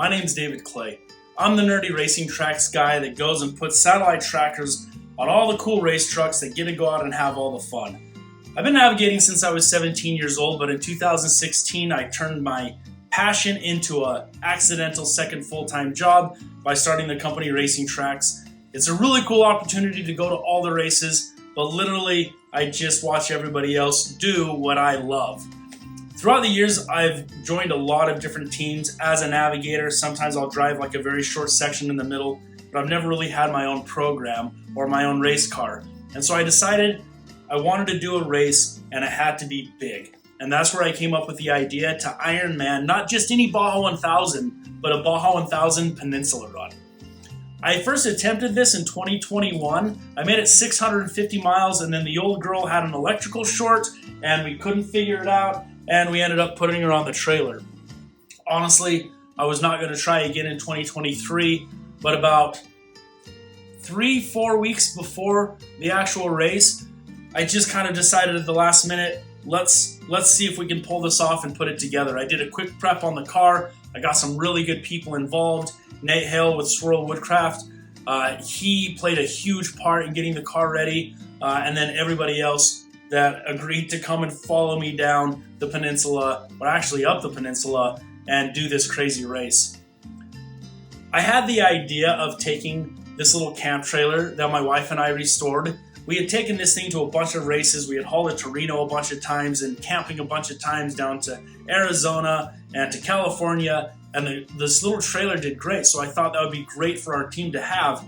My name's David Clay. I'm the nerdy racing tracks guy that goes and puts satellite trackers on all the cool race trucks that get to go out and have all the fun. I've been navigating since I was 17 years old, but in 2016 I turned my passion into an accidental second full-time job by starting the company Racing Tracks. It's a really cool opportunity to go to all the races, but literally I just watch everybody else do what I love. Throughout the years, I've joined a lot of different teams as a navigator. Sometimes I'll drive like a very short section in the middle, but I've never really had my own program or my own race car. And so I decided I wanted to do a race and it had to be big. And that's where I came up with the idea to Ironman, not just any Baja 1000, but a Baja 1000 Peninsula run. I first attempted this in 2021. I made it 650 miles and then the old girl had an electrical short and we couldn't figure it out. And we ended up putting her on the trailer. Honestly, I was not going to try again in 2023, but about 3-4 weeks before the actual race, I just kind of decided at the last minute, let's see if we can pull this off and put it together. I did a quick prep on the car. I got some really good people involved. Nate Hale with Swirl Woodcraft, he played a huge part in getting the car ready, and then everybody else that agreed to come and follow me down the peninsula, or actually up the peninsula, and do this crazy race. I had the idea of taking this little camp trailer that my wife and I restored. We had taken this thing to a bunch of races. We had hauled it to Reno a bunch of times and camping a bunch of times down to Arizona and to California, and this little trailer did great, so I thought that would be great for our team to have.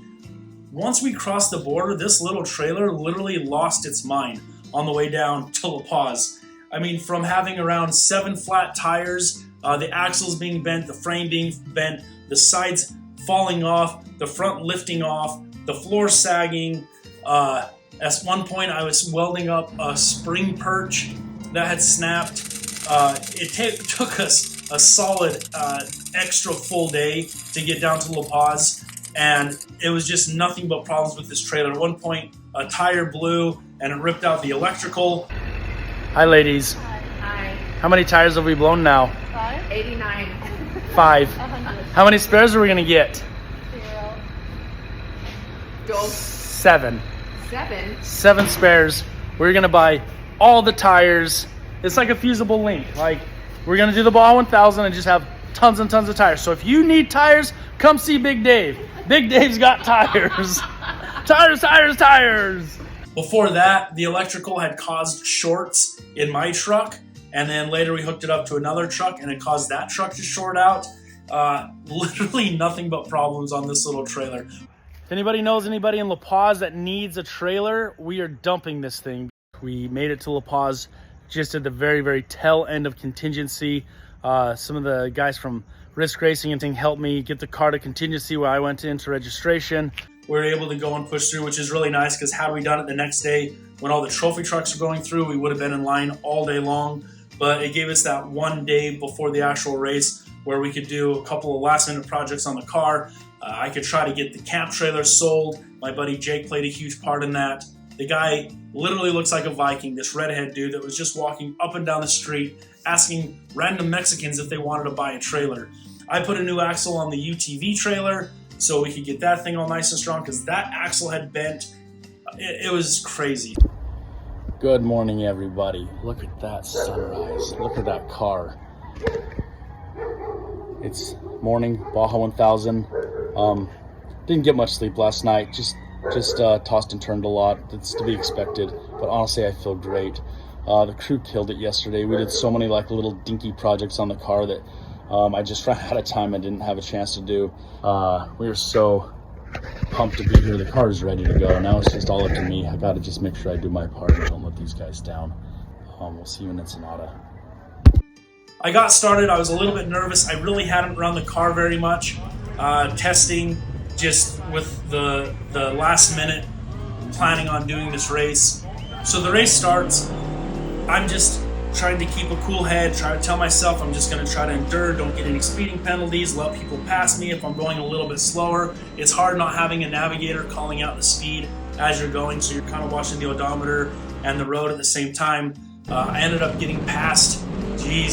Once we crossed the border, this little trailer literally lost its mind on the way down to La Paz. I mean, from having around 7 flat tires, the axles being bent, the frame being bent, the sides falling off, the front lifting off, the floor sagging. At one point, I was welding up a spring perch that had snapped. It took us a solid extra full day to get down to La Paz, and it was just nothing but problems with this trailer. At one point, a tire blew and it ripped out the electrical. Hi, ladies. Hi. How many tires have we blown now? 89. 5. 100. How many spares are we gonna get? 0. Go. 7. 7. 7 spares. We're gonna buy all the tires. It's like a fusible link. Like, we're gonna do the Baja 1000 and just have tons and tons of tires. So if you need tires, come see Big Dave. Big Dave's got tires. Tires. Before that, the electrical had caused shorts in my truck, and then later we hooked it up to another truck and it caused that truck to short out. Literally nothing but problems on this little trailer. If anybody knows anybody in La Paz that needs a trailer, we are dumping this thing. We made it to La Paz just at the very, very tail end of contingency. Some of the guys from Risk Racing and thing helped me get the car to contingency where I went into registration. We were able to go and push through, which is really nice because had we done it the next day when all the trophy trucks were going through, we would have been in line all day long. But it gave us that one day before the actual race where we could do a couple of last minute projects on the car. I could try to get the camp trailer sold. My buddy Jake played a huge part in that. The guy literally looks like a Viking, this redhead dude that was just walking up and down the street asking random Mexicans if they wanted to buy a trailer. I put a new axle on the UTV trailer so we could get that thing all nice and strong because that axle had bent. It was crazy. Good morning, everybody. Look at that sunrise. Look at that car. It's morning, Baja 1000. Didn't get much sleep last night. Just tossed and turned a lot. That's to be expected. But honestly, I feel great. The crew killed it yesterday. We did so many like little dinky projects on the car that I just ran out of time. I didn't have a chance to do. We were so pumped to be here. The car is ready to go. Now it's just all up to me. I got to just make sure I do my part and don't let these guys down. We'll see you in Ensenada. I got started. I was a little bit nervous. I really hadn't run the car very much. Testing just with the last minute planning on doing this race. So the race starts. I'm just trying to keep a cool head, try to tell myself I'm just going to try to endure, don't get any speeding penalties, let people pass me if I'm going a little bit slower. It's hard not having a navigator calling out the speed as you're going, so you're kind of watching the odometer and the road at the same time. I ended up getting passed,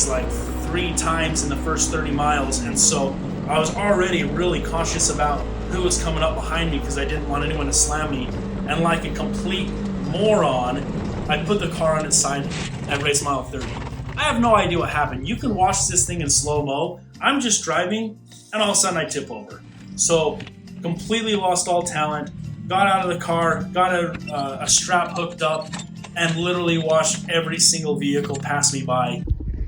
like 3 times in the first 30 miles, and so I was already really cautious about who was coming up behind me because I didn't want anyone to slam me. And like a complete moron, I put the car on its side at race mile 30. I have no idea what happened. You can watch this thing in slow-mo. I'm just driving, and all of a sudden I tip over. So completely lost all talent, got out of the car, got a strap hooked up, and literally watched every single vehicle pass me by.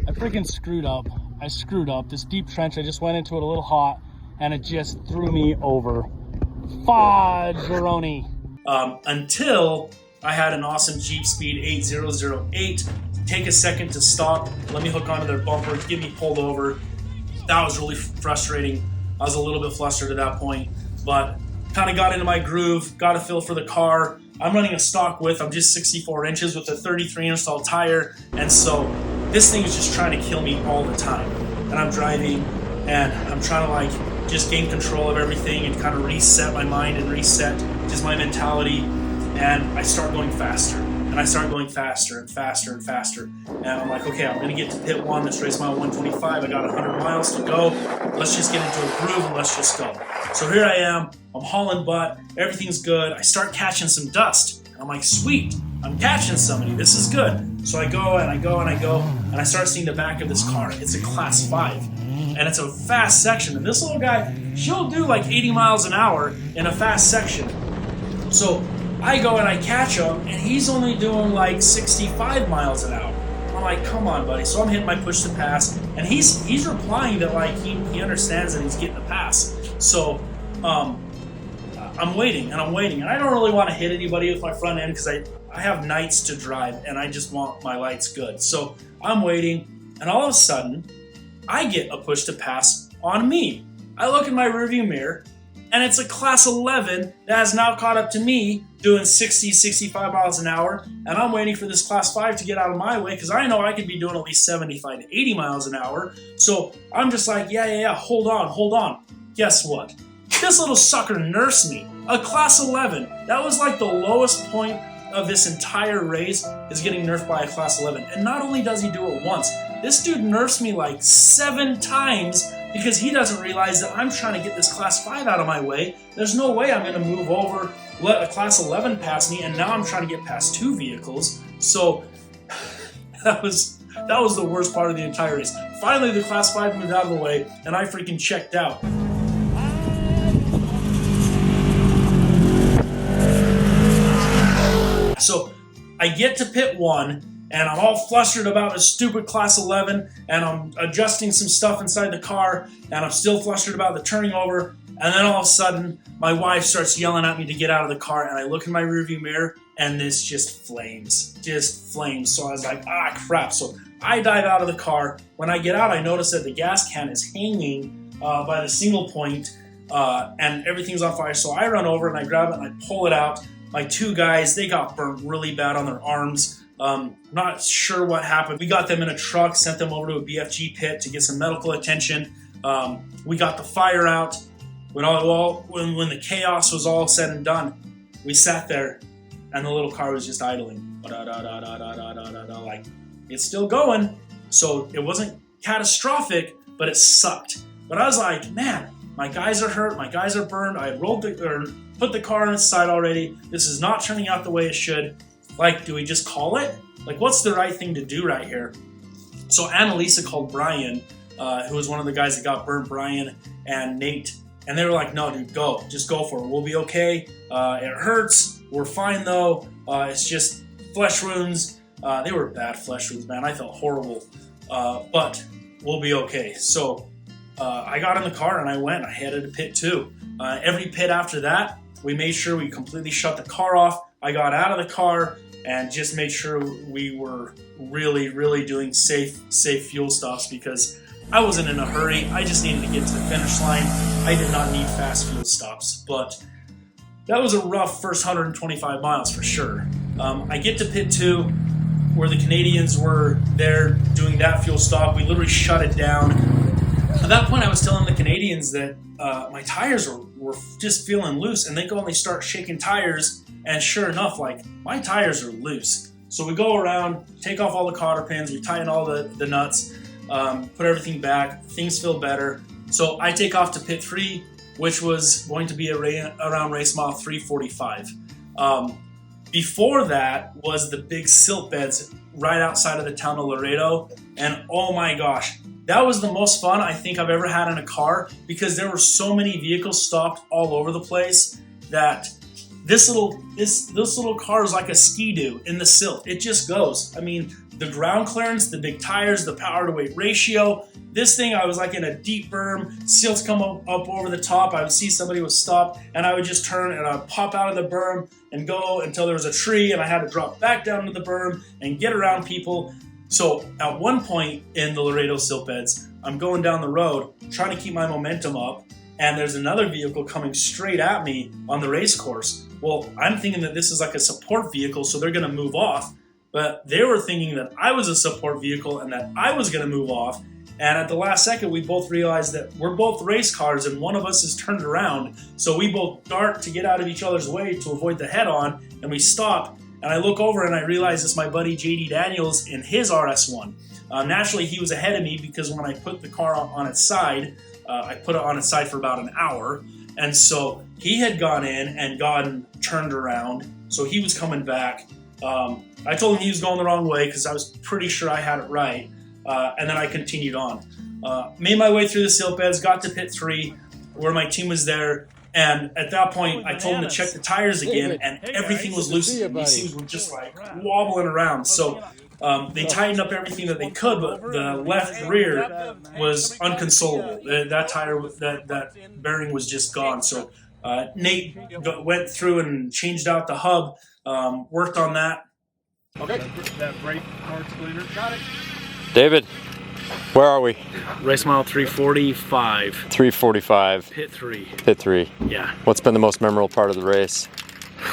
I freaking screwed up. I screwed up. This deep trench, I just went into it a little hot, and it just threw me over. Fudgeroni. Until I had an awesome Jeep Speed 8008 take a second to stop, let me hook onto their bumper, get me pulled over. That was really frustrating. I was a little bit flustered at that point, but kind of got into my groove, got a feel for the car. I'm running a stock width, I'm just 64 inches with a 33 install tire, and so this thing is just trying to kill me all the time. And I'm driving, and I'm trying to like just gain control of everything and kind of reset my mind and reset just my mentality, and I start going faster. And I start going faster and faster and faster. And I'm like, okay, I'm gonna get to pit 1, that's race mile 125, I got 100 miles to go. Let's just get into a groove and let's just go. So here I am, I'm hauling butt, everything's good. I start catching some dust. I'm like, sweet, I'm catching somebody, this is good. So I go and I go and I go, and I start seeing the back of this car. It's a class 5, and it's a fast section. And this little guy, she'll do like 80 miles an hour in a fast section. So I go and I catch him, and he's only doing like 65 miles an hour. I'm like, come on, buddy. So I'm hitting my push to pass, and he's replying that like he understands that he's getting the pass. So I'm waiting, and I don't really want to hit anybody with my front end because I have nights to drive, and I just want my lights good. So I'm waiting, and all of a sudden, I get a push to pass on me. I look in my rearview mirror, and it's a class 11 that has now caught up to me doing 60, 65 miles an hour, and I'm waiting for this class 5 to get out of my way because I know I could be doing at least 75 to 80 miles an hour. So I'm just like, yeah, hold on. Guess what? This little sucker nursed me. A class 11. That was like the lowest point of this entire race, is getting nerfed by a class 11. And not only does he do it once, this dude nerfs me like 7 times because he doesn't realize that I'm trying to get this class 5 out of my way. There's no way I'm going to move over, let a class 11 pass me, and now I'm trying to get past 2 vehicles. So that was the worst part of the entire race. Finally, the class 5 moved out of the way, and I freaking checked out. So I get to pit 1, and I'm all flustered about this stupid class 11, and I'm adjusting some stuff inside the car, and I'm still flustered about the turning over, and then all of a sudden, my wife starts yelling at me to get out of the car, and I look in my rearview mirror, and this just flames. So I was like, crap. So I dive out of the car. When I get out, I notice that the gas can is hanging by the single point, and everything's on fire. So I run over, and I grab it, and I pull it out. My 2 guys, they got burnt really bad on their arms. Not sure what happened. We got them in a truck, sent them over to a BFG pit to get some medical attention. We got the fire out. When the chaos was all said and done, we sat there, and the little car was just idling. Like, it's still going. So it wasn't catastrophic, but it sucked. But I was like, man, my guys are hurt, my guys are burned. I put the car on its side already. This is not turning out the way it should. Like, do we just call it? Like, what's the right thing to do right here? So Annalisa called Brian, who was one of the guys that got burned, Brian and Nate, and they were like, no, dude, go. Just go for it. We'll be okay. It hurts. We're fine, though. It's just flesh wounds. They were bad flesh wounds, man. I felt horrible. But we'll be okay. So I got in the car, and I went. I headed to pit 2. Every pit after that, we made sure we completely shut the car off. I got out of the car and just made sure we were really, really doing safe fuel stops because I wasn't in a hurry. I just needed to get to the finish line. I did not need fast fuel stops, but that was a rough first 125 miles for sure. I get to pit 2 where the Canadians were there doing that fuel stop. We literally shut it down. At that point, I was telling the Canadians that my tires were just feeling loose, and they go and they start shaking tires, and sure enough, like, my tires are loose. So we go around, take off all the cotter pins, we tighten all the nuts, put everything back, things feel better, So I take off to pit 3, which was going to be around race mile 345. Before that was the big silt beds right outside of the town of Laredo, and oh my gosh, that was the most fun I think I've ever had in a car, because there were so many vehicles stopped all over the place that this little car is like a ski-doo in the silt. It just goes. I mean, the ground clearance, the big tires, the power to weight ratio. This thing, I was like in a deep berm, silts come up over the top. I would see somebody was stopped, and I would just turn and I'd pop out of the berm and go until there was a tree, and I had to drop back down to the berm and get around people. So at one point in the Laredo silt beds, I'm going down the road trying to keep my momentum up, and there's another vehicle coming straight at me on the race course. Well, I'm thinking that this is like a support vehicle, so they're going to move off. But they were thinking that I was a support vehicle and that I was going to move off. And at the last second, we both realized that we're both race cars and one of us is turned around. So we both dart to get out of each other's way to avoid the head-on, and we stop. And I look over and I realize it's my buddy JD Daniels in his RS1. Naturally, he was ahead of me because when I put the car on its side, I put it on its side for about an hour. And so he had gone in and gotten turned around. So he was coming back. I told him he was going the wrong way because I was pretty sure I had it right. And then I continued on. Made my way through the silt beds, got to pit 3 where my team was there. And at that point, I told him to check the tires again, and everything was loosened. These things were just like wobbling around. So they tightened up everything that they could, but the left rear was unconsolable. That tire, that bearing was just gone. So Nate went through and changed out the hub, worked on that. Okay. That brake parts cleaner. Got it. David, where are we? Race mile 345. 345. Pit 3. Pit 3. Yeah. What's been the most memorable part of the race?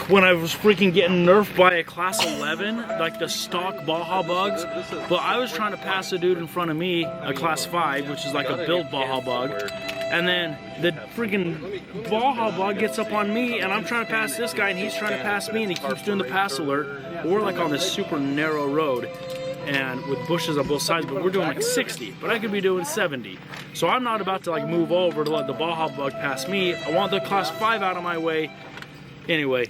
When I was freaking getting nerfed by a class 11, like the stock Baja bugs, but I was trying to pass a dude in front of me, a class 5, which is like a build Baja bug, and then the freaking Baja bug gets up on me, and I'm trying to pass this guy, and he's trying to pass me, and he keeps doing the pass alert. We're like on this super narrow road, and with bushes on both sides, but we're doing like 60, but I could be doing 70. So I'm not about to like move over to let the Baja bug pass me. I want the class 5 out of my way. Anyway,